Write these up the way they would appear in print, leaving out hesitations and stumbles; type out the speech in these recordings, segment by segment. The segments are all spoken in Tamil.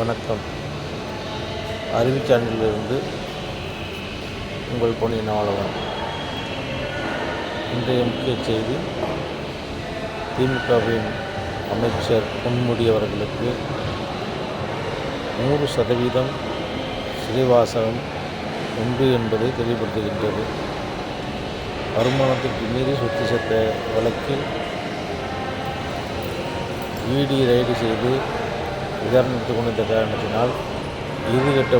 வணக்கம். அறிவுச்சானலிலிருந்து உங்கள் பொன்னியின் ஆளவன். இன்றைய முக்கிய செய்தி: திமுகவின் அமைச்சர் பொன்முடி அவர்களுக்கு 100% சிறைவாசகம் உண்டு என்பதை தெளிவுபடுத்துகின்றது. வருமானத்திற்கு மீறி சொத்து சேர்த்த வழக்கில் இடி ரைடு செய்து விசாரணை நடத்தி கொண்டிருந்த காரணத்தினால் இறுதிக்கட்ட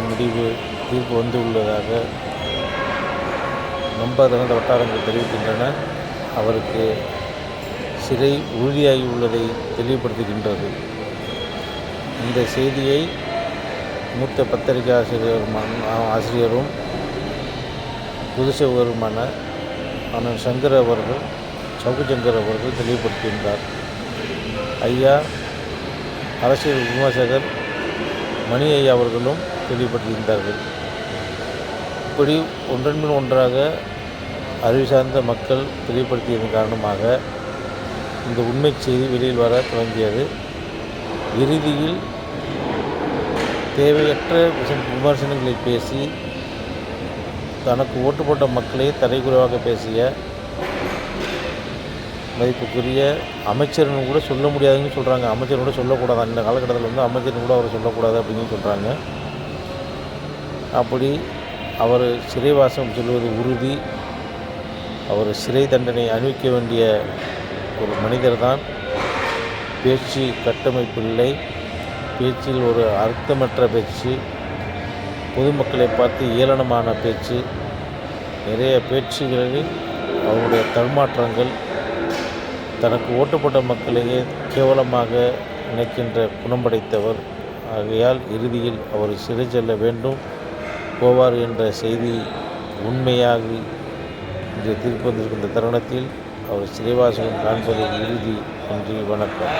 தீர்ப்பு வந்துள்ளதாக நம்பத்தகுந்த வட்டாரங்கள் தெரிவிக்கின்றன. அவருக்கு சிறை உறுதியாகி உள்ளதை தெளிவுபடுத்துகின்றது. இந்த செய்தியை மூத்த பத்திரிகை ஆசிரியரும் பொதுச்செயலருமான அண்ணன் சவுக்கு சங்கர் அவர்கள் தெளிவுபடுத்தியிருந்தார். ஐயா அரசியல் விமர்சகர் மணி ஐயா அவர்களும் தெளிவுபடுத்தியிருந்தார்கள். இப்படி ஒன்றன் பின் ஒன்றாக அறிவு சார்ந்த மக்கள் தெளிவுபடுத்தியதன் காரணமாக இந்த உண்மை செய்தி வெளியில் வர துவங்கியது. இறுதியில் தேவையற்ற விமர்சனங்களை பேசி தனக்கு ஓட்டு போட்ட மக்களை தரைக்குறைவாக பேசிய மதிப்புக்குரிய அமைச்சர்னு கூட சொல்ல முடியாதுன்னு சொல்கிறாங்க. அமைச்சர் கூட சொல்லக்கூடாது. அந்த காலகட்டத்தில் அமைச்சர்னு கூட அவர் சொல்லக்கூடாது அப்படின்னு சொல்கிறாங்க. அப்படி அவர் சிறைவாசம் செல்வது உறுதி. அவர் சிறை தண்டனை அனுபவிக்க வேண்டிய ஒரு மனிதர் தான். பேச்சு கட்டமைப்பில்லை, பேச்சில் ஒரு அர்த்தமற்ற பேச்சு, பொதுமக்களை பார்த்து ஏளனமான பேச்சு, நிறைய பேச்சுகளில் அவருடைய தடுமாற்றங்கள், தனக்கு ஓட்டுப்பட்ட மக்களையே கேவலமாக நினைக்கின்ற குணம் படைத்தவர். ஆகையால் இறுதியில் அவர் சிறை செல்ல வேண்டும் போவார் என்ற செய்தி உண்மையாக இன்று தீர்ப்பு வந்திருக்கின்ற தருணத்தில் அவர் சிறைவாசகம் காண்பது உறுதி. நன்றி, வணக்கம்.